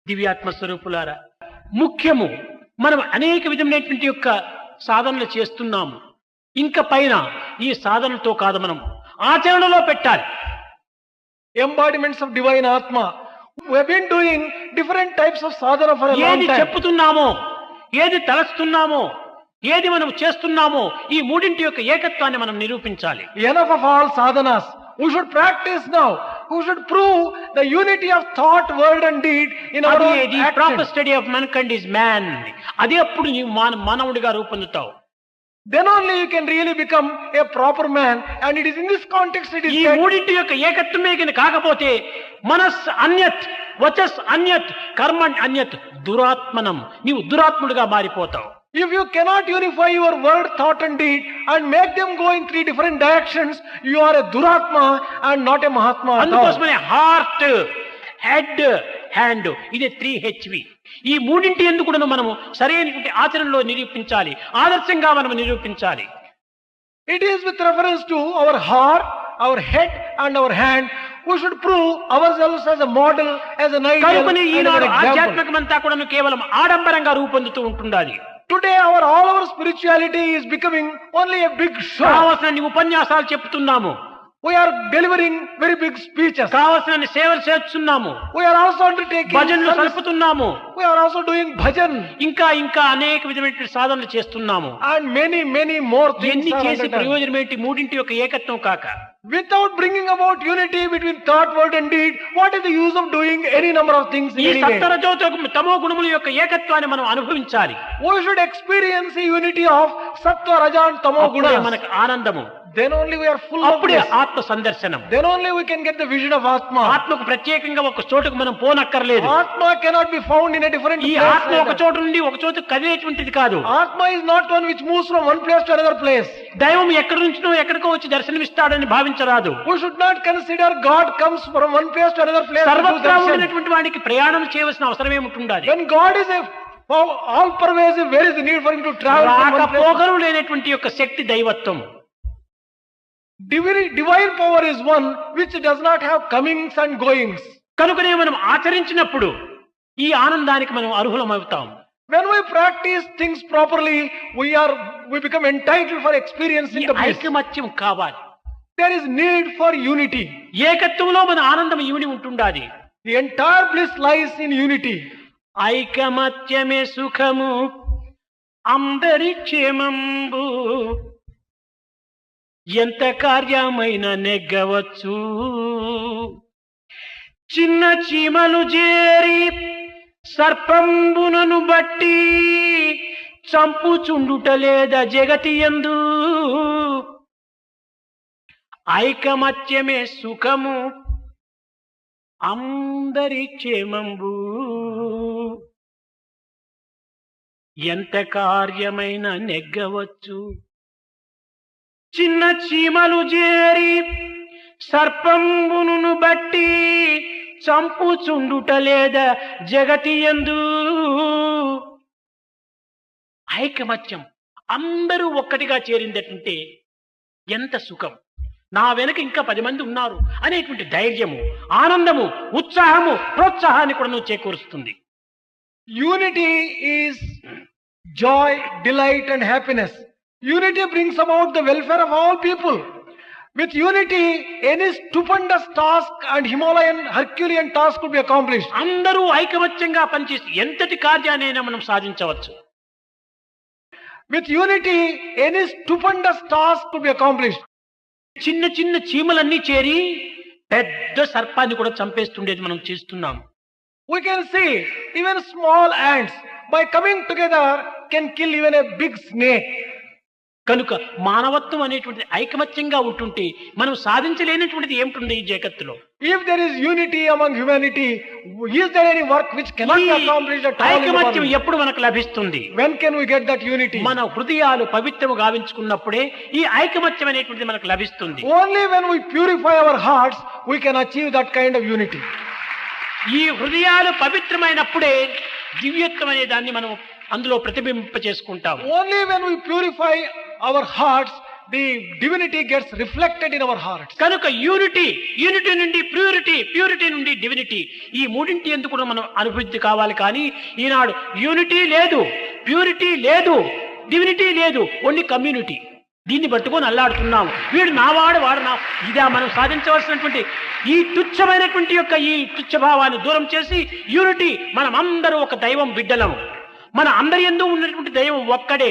దివ్యాత్మ స్వరూపులారా, ముఖ్యము మనం అనేక విధమైనటువంటి యొక్క సాధనలు చేస్తున్నాము. ఇంకా పైన ఈ సాధనతో కాదు, మనం ఆచరణలో పెట్టాలి. Embodiments of divine Atma. We have been doing different types of sadhana for a long ఏది time. చెప్పుతున్నామో, ఏది తలస్తున్నామో, ఏది మనం చేస్తున్నామో, ఈ మూడింటి యొక్క ఏకత్వాన్ని మనం నిరూపించాలి. Enough of all sadhanas. We should practice now. We should prove the unity of thought, word and deed in our own the action. Proper study of mankind is man. అదే అప్పుడు నీవు మానవుడిగా రూపొందుతావు. Then only you can really become a proper man, and it is in this context it is ఈ said, మూడింటి యొక్క ఏకత్వమే కింద కాకపోతే మనస్ అన్యత్, వచస్ అన్యత్, కర్మ అన్యత్, దురాత్మనం, నీవు దురాత్ముడిగా మారిపోతావు. if you cannot unify your word, thought and deed and make them go in three different directions, you are a duratma and not a mahatma at all. అందుకోసమనే heart, head, hand, ఇది 3HV. ఈ మూడింటి ఎందుకు మనము సరైనటువంటి ఆచరణలో నిరూపించాలి, ఆదర్శంగా మనం నిరూపించాలి. It is with reference to our heart, our head and our hand. We should prove ourselves as a model, as an ideal కనుకనే and as an Eenadu example. ఆధ్యాత్మికమంతా కూడా కేవలం ఆడంబరంగా రూపొందుతూ ఉంటుండాలి. Today all our spirituality is becoming only a big show. కావలసిన ఉపన్యాసాలు చెప్తున్నాము, We are delivering very big speeches. కావలసిన సేవలు చేస్తున్నాము, We are also undertaking భజనలు service. సలుపుతున్నాము, We are also doing bhajan ఇంకా ఇంకా అనేక విధమైన సాధనలు చేస్తున్నాము. and many more things ఎన్ని are చేసి undertaken. ప్రయోజనం ఏంటి? మూడింటి యొక్క ఏకత్వం కాక Without bringing about unity between thought, word and deed, what is the use of doing any number of things ఈ in any way? సత్వరజో తమో గుణముల యొక్క ఏకత్వాన్ని మనం అనుభవించాలి. We should experience the unity of sattva, raja and tamo అప్పుడే gunas. మనకు ఆనందము, Then only we are full of అప్పుడే bliss. ఆత్మ సందర్శనం. Then only we can get the vision of Atma. ఆత్మకు ప్రత్యేకంగా ఒక చోటుకు మనం పోనక్కర్లేదు. Atma cannot be found in a different ఈ place. ఆత్మ ఒక చోటు నుండి ఒక చోటు కదిలేటువంటిది కాదు. Atma is not one which moves from one place to another place. దైవం ఎక్కడి నుంచినో ఎక్కడికో వచ్చి దర్శనమిస్తాడని భావించరాదు. We should not consider God comes from one place to another place to do సర్వత్రా darshan. ఉండినటువంటి వాడికి ప్రయాణం చేయవలసిన అవసరం ఏముంటుండాలి? When God is all pervasive, where is the need for him to travel from one place? రాకపోకలు లేనటువంటి యొక్క శక్తి దైవత్వం. Divine power is one which does not have comings and goings. కనుకనే మనం ఆచరించినప్పుడు ఈ ఆనందానికి మనం అర్హులమవుతాం. When we practice things properly, we become entitled for ఈ experiencing the bliss. ఐకమత్యం కావాలి. There is need for unity. ఏకత్వంలో మన ఆనందం ఇమిడి ఉంటుండాలి. The entire bliss lies in unity. ఐకమత్యమే సుఖము, అందరి క్షేమంబు, ఎంత కార్యమైన నెగ్గవచ్చు. చిన్న చీమలు చేరి సర్పంబునను బట్టి చంపుచుండుట లేదా జగతి యందు. ఐకమత్యమే సుఖము, అందరి క్షేమంబు, ఎంత కార్యమైన నెగ్గవచ్చు. చిన్న చీమలు చేరి సర్పంబును బట్టి చంపుచుండుట లేదా జగతి యందు. ఐకమత్యం, అందరూ ఒక్కటిగా చేరిందటంటే ఎంత సుఖం. నా వెనక ఇంకా 10 మంది ఉన్నారు అనేటువంటి ధైర్యము, ఆనందము, ఉత్సాహము, ప్రోత్సాహాన్ని కూడా నువ్వు చేకూరుస్తుంది. Unity is joy, delight and happiness. Unity brings about the welfare of all people. With unity, any stupendous task and Himalayan, Herculean task could be accomplished. అందరూ ఐకమత్యంగా పనిచేసి ఎంతటి కార్యాన్నైనా మనం సాధించవచ్చు. With unity, any stupendous task could be accomplished. చిన్న చిన్న చీమలన్నీ చేరి పెద్ద సర్పాన్ని కూడా చంపేస్తుండేది మనం చేస్తున్నాం. We can see even small ants by coming together can kill even a big snake. కనుక మానవత్వం అనేటువంటిది ఐకమత్యంగా ఉంటుంటే మనం సాధించలేనటువంటిది ఏమిటి ఈ జగత్తులో? If there is unity among humanity, is there any work which cannot be accomplished at all? ఐకమత్యం ఎప్పుడు మనకు లభిస్తుంది? When can we get that unity? మన హృదయాలు పవిత్రము గావించుకున్నప్పుడే ఈ ఐకమత్యం అనేటువంటిది మనకు లభిస్తుంది. Only when we purify our hearts, we can achieve that kind of unity. ఈ హృదయాలు పవిత్రమైనప్పుడే దివ్యత్వం అనే దాన్ని మనం అందులో ప్రతిబింబ చేసుకుంటాం. Only when we purify our hearts, the divinity gets reflected in our hearts. కనుక యూనిటీ నుండి ప్యూరిటీ, ప్యూరిటీ నుండి డివినిటీ, ఈ మూడింటి ఎందుకు కూడా మనం అభివృద్ధి కావాలి. కానీ ఈనాడు యూనిటీ లేదు, ప్యూరిటీ లేదు, డివినిటీ లేదు, ఓన్లీ కమ్యూనిటీ. దీన్ని పట్టుకొని అల్లాడుతున్నాము. వీడు నావాడు, వాడు నా, ఇదా మనం సాధించవలసినటువంటి ఈ తుచ్చమైనటువంటి యొక్క ఈ తుచ్చభావాన్ని దూరం చేసి యూనిటీ, మనం అందరూ ఒక దైవం బిడ్డలము, మన అందరి యందు ఉన్నటువంటి దైవం ఒక్కడే.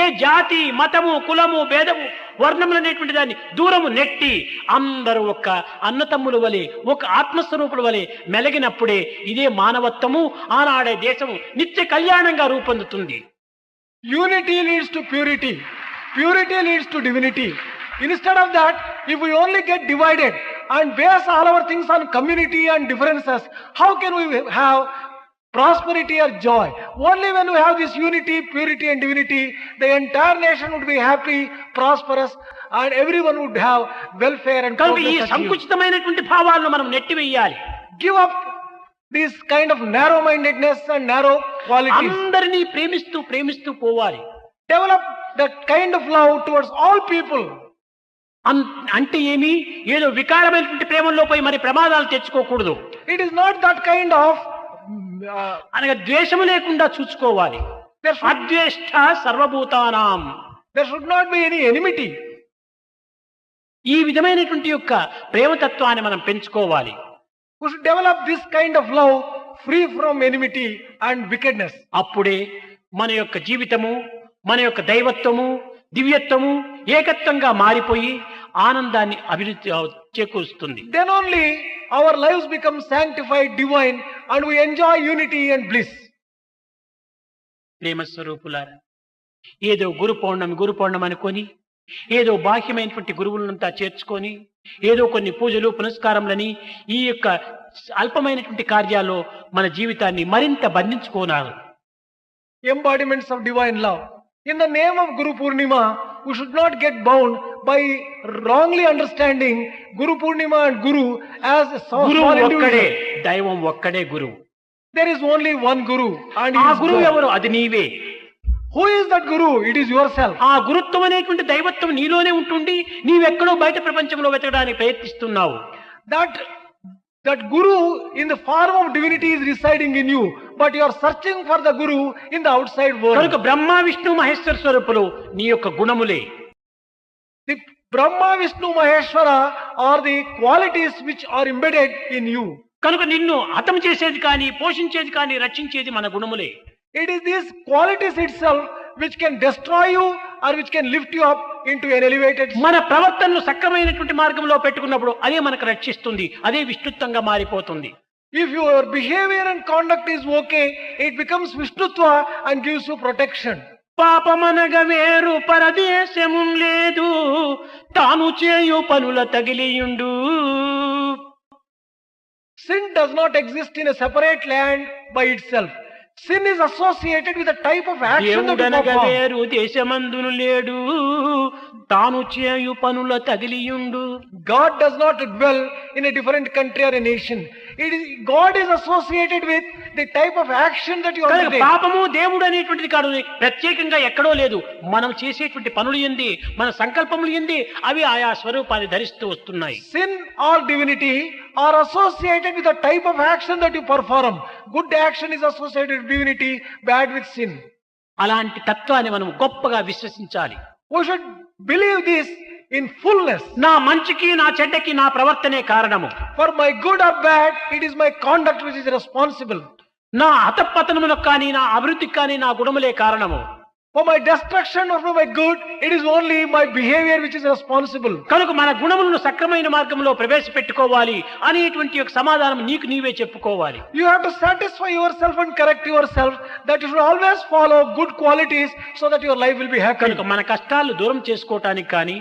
ఏ జాతి, మతము, కులము, భేదము, వర్ణములు అనేటువంటి దాన్ని దూరము నెట్టి అందరూ ఒక అన్నతమ్ముల వలె, ఒక ఆత్మస్వరూపుల వలె మెలగినప్పుడే ఇదే మానవత్వము, ఆనాడే దేశము నిత్య కళ్యాణంగా రూపొందుతుంది. Unity leads to purity. Purity leads to divinity. Instead of that, if we only get divided and base all our things on community and differences, how can we have prosperity or joy? Only when we have this unity, purity and divinity, the entire nation would be happy, prosperous, and everyone would have welfare and కనుక ఈ progress. సంకుచితమైనటువంటి భావాలను మనం నెట్టివేయాలి. Give up this kind of narrow-mindedness and narrow qualities. అందరినీ ప్రేమిస్తూ ప్రేమిస్తూ పోవాలి. Develop that kind of love towards all people. అంటే ఏమి, ఏదో వికారమైనటువంటి ప్రేమల్లో పోయి మరి ప్రమాదాలు తెచ్చుకోకూడదు. It is not that kind of అనగా ద్వేషము లేకుండా చూసుకోవాలి. అద్వేష్ట సర్వభూతానాం. there should not be any enmity. ఈ విధమైనటువంటి యొక్క ప్రేమతత్వాన్ని మనం పెంచుకోవాలి. We should develop this kind of love free from enmity and wickedness. అప్పుడే మన యొక్క జీవితము, మన యొక్క దైవత్వము, దివ్యత్వము ఏకత్వంగా మారిపోయి ఆనందాన్ని అభివృద్ధి చేకూరుస్తుంది. Then only our lives become sanctified, divine, and we enjoy unity and bliss. ప్రేమ స్వరూపులారా, ఏదో గురు పౌర్ణమి అనుకొని, ఏదో బాహ్యమైనటువంటి గురువులంతా చేర్చుకొని, ఏదో కొన్ని పూజలు పునస్కారములని ఈ యొక్క అల్పమైనటువంటి కార్యాల్లో మన జీవితాన్ని మరింత బంధించుకోనారు. Embodiments of divine love. In the name of Guru Purnima, we should not get bound by wrongly understanding Guru Purnima and Guru as a గురువు small ఒక్కడే, individual. దైవం ఒక్కడే గురువు. There is only one Guru, and ఆ he is గురువు God. ఎవరు? అది నీవే. Who is that Guru? It is yourself. ఆ గురుత్వం అనేటువంటి దైవత్వం నీలోనే ఉంటుండి నీవెక్కడో బయట ప్రపంచంలో వెతకడానికి ప్రయత్నిస్తున్నావు. That Guru in the form of divinity is residing in you, but you are searching for the Guru in the outside world. కనుక బ్రహ్మ విష్ణు మహేశ్వర స్వరూపులు నీ యొక్క గుణములే. The Brahma, Vishnu, Maheshwara are the qualities which are embedded in you. కనుక నిన్ను హతం చేసేది కానీ, పోషించేది కానీ, రక్షించేది మన గుణములే. It is these qualities itself which can destroy you or which can lift you up into an elevated state. మన ప్రవర్తనను సక్రమైనటువంటి మార్గంలో పెట్టుకున్నప్పుడు అదే మనకు రక్షిస్తుంది, అదే విష్ణుత్వంగా మారిపోతుంది. If your behavior and conduct is okay, it becomes Vishnutva and gives you protection. పాపమనగ వేరు పరదేశము లేదు, తాను చేయు పనుల తగిలియుండు. Sin does not exist in a separate land by itself. Sin is associated with a type of action that you దేవుడనగ perform. వేరు దేశమందును లేడు, తాను చేయు పనుల తగిలియుండు. God does not dwell in a different country or a nation. God is associated with the type of action that you కనుక undertake. పాపము దేవుడు అనేటువంటిది కాదు, ప్రత్యేకంగా ఎక్కడో లేదు. మనం చేసేటువంటి పనులు ఏంది, మన సంకల్పములు ఏంది, అవి ఆయా స్వరూపాన్ని ధరిస్తూ వస్తున్నాయి. Sin or divinity are associated with the type of action that you perform. Good action is associated with divinity, bad with sin. అలాంటి తత్వాన్ని మనం గొప్పగా విశ్వసించాలి. We should believe this in fullness. నా మంచికి నా చెడ్డకి నా ప్రవర్తనే కారణము. For my good or bad, it is my conduct which is responsible. నా అతపతనములకు కానీ, నా అభివృద్ధికి కానీ నా గుణములే కారణము. For my destruction or for my good, it is only my behavior which is responsible. కనుక మన గుణములను సక్రమైన మార్గంలో ప్రవేశపెట్టుకోవాలి అనేటువంటి ఒక సమాధానం నీకు నీవే చెప్పుకోవాలి. You have to satisfy yourself and correct yourself that you should always follow good qualities so that your life will be happy. కనుక మన కష్టాలు దూరం చేసుకోవటానికి కానీ,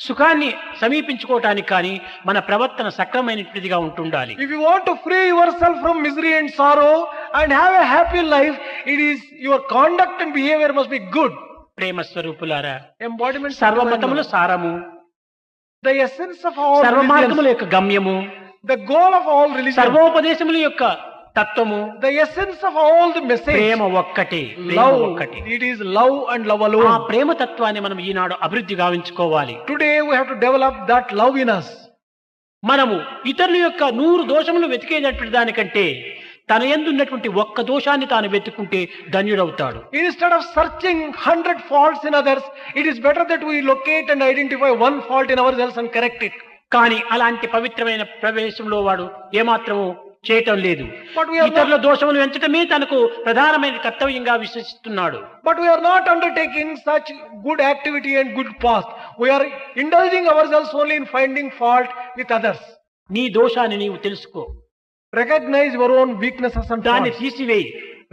సుఖాన్ని సమీపించుకోవటానికి కానీ మన ప్రవర్తన సక్రమైనటువంటిదిగా ఉంటుండాలి. If you want to free yourself from misery and sorrow and have a happy life, it is your conduct and behavior must be good. ప్రేమ స్వరూపులారా, Embodiments of సర్వ divine మతముల love. సారము, The essence of all సర్వ మార్గముల religions, యొక్క గమ్యము, the goal of all religions, సర్వోపదేశముల యొక్క తత్వము, the essence of all the message, ప్రేమ ఒక్కటే, ప్రేమ love. ఒక్కటే. It is love and love ఆ alone. ప్రేమ తత్వాన్ని మనం ఈనాడు అభివృద్ధి గావించుకోవాలి. Today we have to develop that love in us. మనము ఇతరుల యొక్క 100 దోషములు వెతికేటటువంటి దానికంటే తన యందు ఉన్నటువంటి ఒక్క దోషాన్ని తాను వెతుక్కుంటే ధన్యుడవుతాడు. Instead of searching 100 faults in others, it is better that we locate and identify one fault in ourselves and correct it. కానీ అలాంటి పవిత్రమైన ప్రవేశంలో వాడు ఏమాత్రము చేయటం లేదు. But we are ఇతరుల not, దోషములు ఎంచటమే తనకు ప్రధానమైన కర్తవ్యంగా విశ్వసిస్తున్నాడు. but we are not undertaking such good activity and good path. We are indulging ourselves only in finding fault with others. నీ దోషాన్ని నీవు తెలుసుకో, Recognize your own weaknesses and దాన్ని faults. తీసివేయి,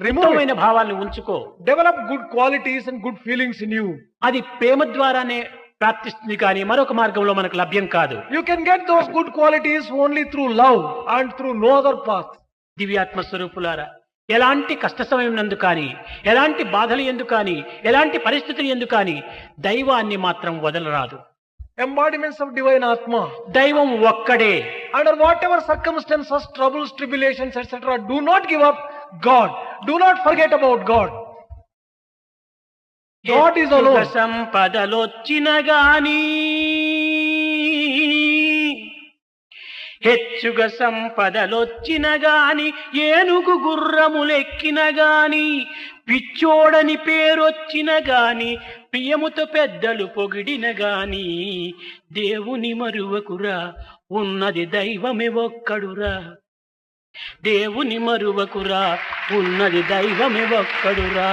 Remove ఉత్తమమైన it. భావాలను ఉంచుకో. Develop good qualities and good feelings in you. అది ప్రేమ ద్వారానే ప్రాప్తిస్తుంది కానీ మరొక మార్గంలో మనకు లభ్యం కాదు. You can get those good qualities only through love and through no other path. దివ్యాత్మ స్వరూపులారా, ఎలాంటి కష్ట సమయం నందు కానీ, ఎలాంటి బాధలు ఎందు కానీ, ఎలాంటి పరిస్థితులు ఎందు కానీ దైవాన్ని మాత్రం వదలరాదు. Embodiments of divine Atma. దైవం ఒక్కడే. Under whatever circumstances, troubles, tribulations, etc., do not give up God. Do not forget about God. God is సుఖ alone. సంపదలొచ్చిన గాని, హెచ్చుగా సంపదలొచ్చిన గాని, ఏనుగు గుర్రములెక్కిన గాని, పిచ్చోడని పేరొచ్చిన గాని, ప్రియముతో పెద్దలు పొగిడిన గాని, దేవుని మరువకురా, ఉన్నది దైవమే ఒక్కడురా. దేవుని మరువకురా, ఉన్నది దైవమే ఒక్కడురా.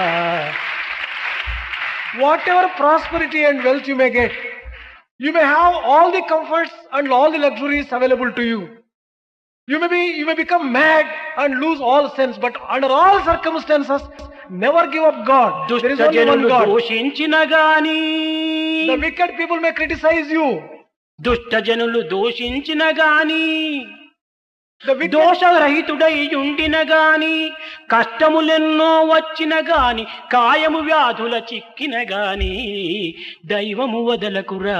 Whatever prosperity and wealth you may get, you may have all the comforts and all the luxuries available to you. You may become mad and lose all sense, but under all circumstances, never give up God. There is దుష్ట only one జనులు God. దోషించిన గాని, The wicked people may criticize you. దుష్ట జనులు దోషించిన గాని, The wicked, దోషరహితుడై ఉండిన గాని, కష్టములెన్నో వచ్చిన గాని, కాయము వ్యాధుల చిక్కిన గాని, దైవము వదలకురా,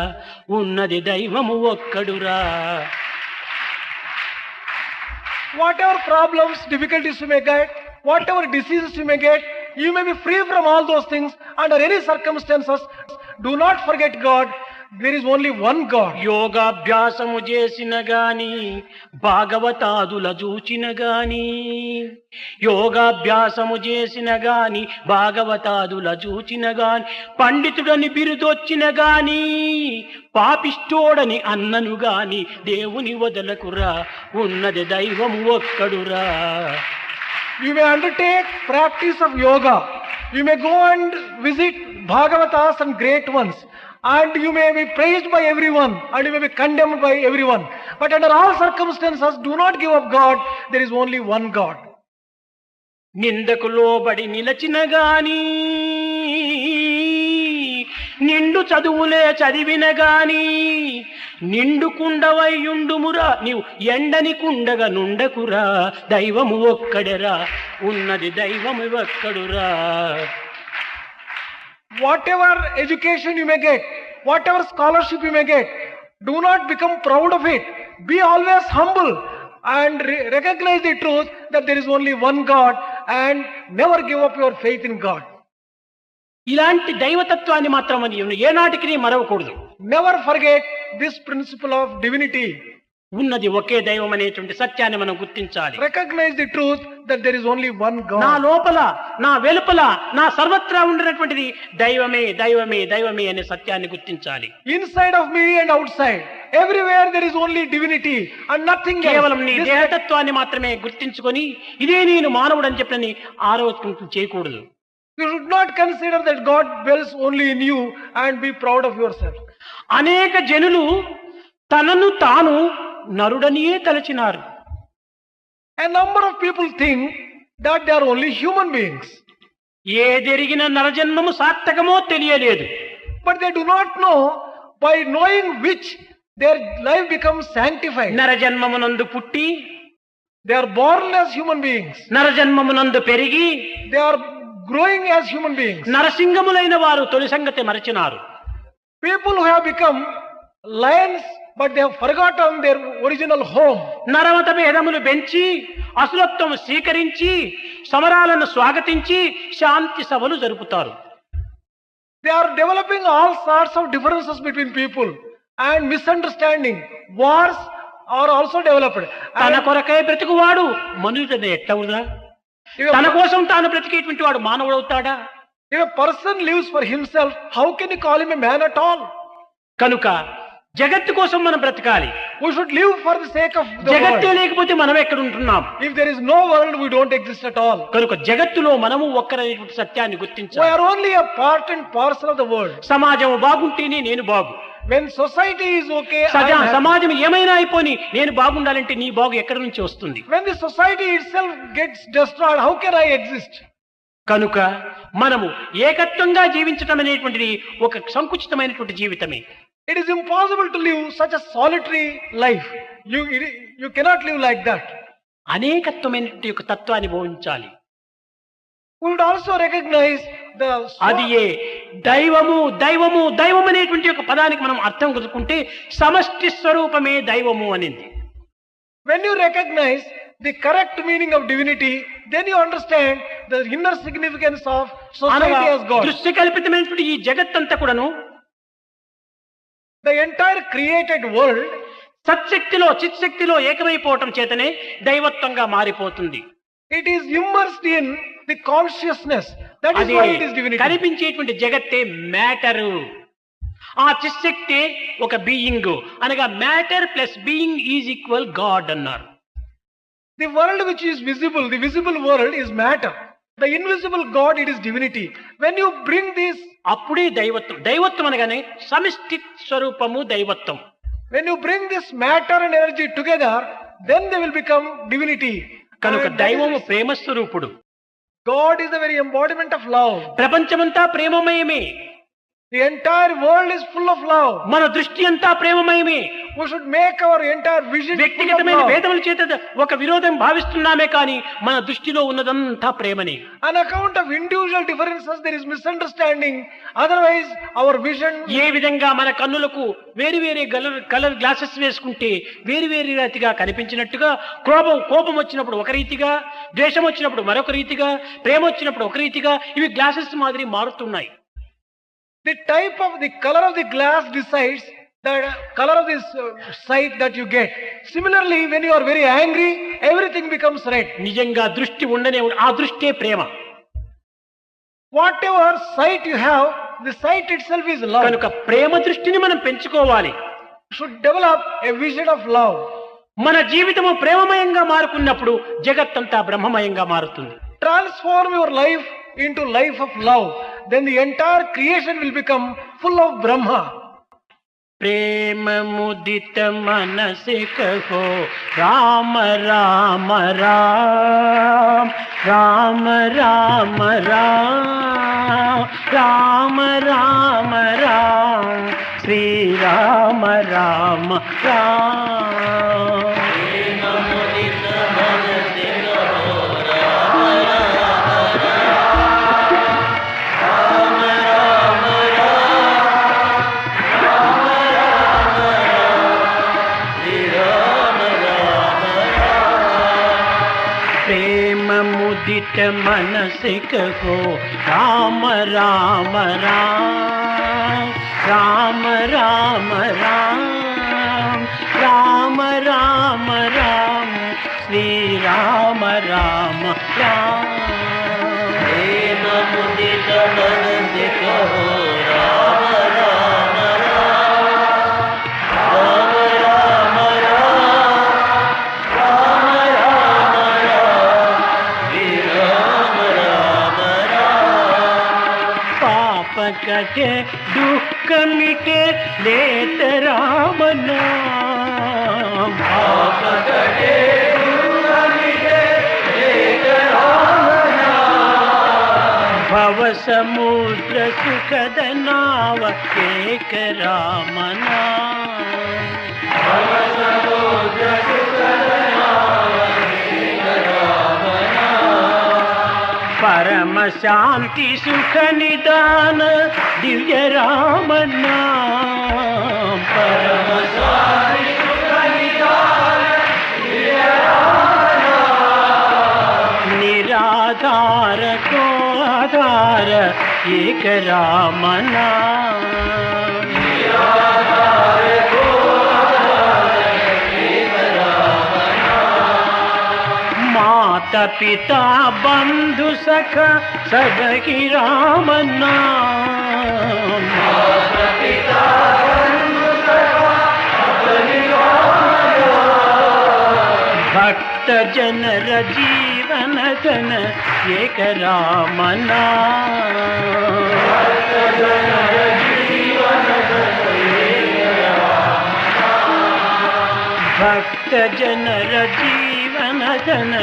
ఉన్నది దైవము ఒక్కడురా. whatever problems, difficulties you may get, whatever diseases you may get, you may be free from all those things. Under any circumstances, do not forget God. There is only one God. యోగాభ్యాసము చేసిన గాని, భాగవతాదుల చూచిన గాని, యోగాభ్యాసము చేసిన గాని, భాగవతాదుల చూచిన గాని, పండితుడని బిరుదొచ్చిన గాని, పాపిష్టోడని అన్నను గాని, దేవుని వదలకురా, ఉన్నది దైవము ఒక్కడురా. You may undertake practice of yoga. You may go and visit Bhagavatas and great ones. And you may be praised by everyone. And you may be condemned by everyone. But under all circumstances, do not give up God. There is only one God. నిందకు లోబడి నిలచిన గాని, నిండు చదువులే చదివిన గాని, నిండు కుండవయ్యుండుమురా, నీవు ఎండని కుండగా నుండకురా, దైవము ఒక్కడెరా, ఉన్నది దైవము ఒక్కడురా. Whatever education you may get, whatever scholarship you may get, do not become proud of it. Be always humble and recognize the truth that there is only one God and never give up your faith in God. ఇలాంటి దైవతత్వాన్ని మాత్రం ఏనాటికి మరవకూడదు. Never forget this principle of divinity. ఉన్నది ఒకే దైవం అనేటువంటి సత్యాన్ని మనం గుర్తించాలి. Recognize the truth that there is only one నా God. లోపల, నా వెలుపల, నా సర్వత్రా ఉండినటువంటిది దైవమే, దైవమే, దైవమే అనే సత్యాన్ని గుర్తించాలి. Inside of me and outside, everywhere there is only divinity and nothing కేవలం నీ else. దేహతత్వాన్ని మాత్రమే గుర్తించుకొని ఇదే నేను మానవుడు అని చెప్పని ఆరోపణ చేయకూడదు. You should not consider that God dwells only in you and be proud of yourself. అనేక జనులు తనను తాను నరుడనియే తలచినారు. A number of people think that they are only human beings, ఏదెరిగిన నరజన్మము సార్థకమో తెలియలేదు. but they do not know by knowing which their life becomes sanctified. నరజన్మమునందు పుట్టి, They are born as human beings. నరజన్మమునందు పెరిగి, They are growing as human beings. నరసింగములైన వారు తొలి సంగతి మరచినారు. People who have become lions, but they have forgotten their original home. నరమత భేదములు పెంచి, అసురత్వము స్వీకరించి, సమరాలను స్వాగతించి శాంతి సభలు జరుపుతారు. They are developing all sorts of differences between people and misunderstanding, wars are also developed. తన And కొరకై బ్రతుకువాడు మనుషుడు ఎట్టవుదా? if తన a, కోసం తాను బ్రతికేటువంటి వాడు మానవుడు అవుతాడా? if a person lives for himself, how can you call him a man at all? కనుక జగత్తు కోసం మనం బ్రతకాలి. We should live for the sake of the జగత్తే world. లేకపోతే మనం ఎక్కడ ఉంటున్నాం? If there is no world, we don't exist at all. కనుక జగత్తులో మనము ఒక్కరైనటువంటి సత్యాన్ని We గుర్తించాలి. are only a part and parcel of the world. సమాజం బాగుంటేనే నేను బాగు. When society is okay, I am happy. సమాజం ఏమైనా అయిపోని నేను బాగుండాలంటే నీ బాగు ఎక్కడి నుంచి వస్తుంది? When the society itself gets destroyed, how can I exist? కనుక మనము ఏకత్వంగా జీవించటం అనేటువంటిది ఒక సంకుచితమైనటువంటి జీవితమే. It is impossible to live such a solitary life. You cannot live like that. అనేకత్వమైనటువంటి ఒక తత్వాన్ని బోధించాలి. We would also recognize the అది ఏ దైవము దైవము దైవం అనేటువంటి ఒక పదానికి మనం అర్థం కుదుకుంటే సమష్టి స్వరూపమే దైవము అనింది. when you recognize the correct meaning of divinity, then you understand the inner significance of society as God. దృశ్య కల్పితమైనటువంటి ఈ జగత్తంతా కూడాను The entire created world సత్శక్తిలో చిత్శక్తిలో ఏకమైపోవటం చేతనే దైవత్వంగా మారిపోతుంది. it is immersed in the consciousness. That is అది why it is divinity. కనిపించేటువంటి జగత్తే matter. ఆ చిత్శక్తి ఒక బీయింగ్ అనగా matter plus being is equal God అన్నారు. The world which is visible, the visible world is matter. The invisible God, it is divinity. When you bring this, అప్పుడే దైవత్వం. దైవత్వం అనగానే సమిష్టి స్వరూపము దైవత్వం. when you bring this matter and energy together, then they will become divinity. కనుక And that దైవము is- ప్రేమ స్వరూపుడు. God is the very embodiment of love. ప్రపంచమంతా ప్రేమమయమే. The entire world is full of love. మన దృష్టి అంతా ప్రేమమయమే. We should make our entire vision full of వ్యక్తిగతమైన love. భేదముల చేత ఒక విరోధం భావిస్తున్నామే కానీ మన దృష్టిలో ఉన్నదంతా ప్రేమనే. On account of individual differences, there is misunderstanding. Otherwise, our vision. ఏ విధంగా మన కన్నులకు వేరు వేరే కలర్ గ్లాసెస్ వేసుకుంటే వేరు వేరు రీతిగా కనిపించినట్టుగా కోపం వచ్చినప్పుడు ఒక రీతిగా, ద్వేషం వచ్చినప్పుడు మరొక రీతిగా, ప్రేమ వచ్చినప్పుడు ఒక రీతిగా ఇవి గ్లాసెస్ మాదిరి మారుతున్నాయి. The type of the color of the glass decides the color of this sight that you get. Similarly, when you are very angry, everything becomes red. నిజంగా దృష్టి ఉండనే ఆ దృష్టే ప్రేమ. Whatever sight you have, the sight itself is love. కనుక ప్రేమ దృష్టిని మనం పెంచుకోవాలి. You should develop a vision of love. మన జీవితము ప్రేమమయంగా మారుకున్నప్పుడు జగత్తంతా బ్రహ్మమయంగా మారుతుంది. Transform your life into life of love. Then the entire creation will become full of Brahma. प्रेम मुदित मन से कहो राम राम राम राम राम राम राम राम राम श्री राम राम राम. प्रेम मुदित मन से कहो राम राम राम राम राम राम राम राम राम श्री राम राम राम. प्रेम मुदित मन से कहो राम राम राम राम राम पाप कटे दुख मिटे लेत राम नाम. पाप कटे दुख मिटे लेत राम नाम. भव समुद्र सुखद नाव एक राम नाम. भव समुद्र सुखद नाव एक राम नाम. परम शांति सुख निदान दिव्य राम नाम. परम शांति सुख निदान दिव्य राम नाम. निराधार को आधार एक राम नाम. निराधार को आधार एक माता पिता बंधु सखा सबकी राम नाम। माता पिता बंधु सखा सबकी राम नाम। भक्त जनर जीवन धन एक राम नाम। भक्त जनर जीवन धन भक्त जनर जीवन धन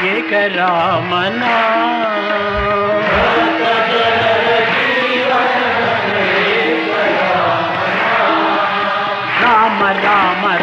एक राम नाम। भक्त जनर जीवन धन एक राम नाम। राम राम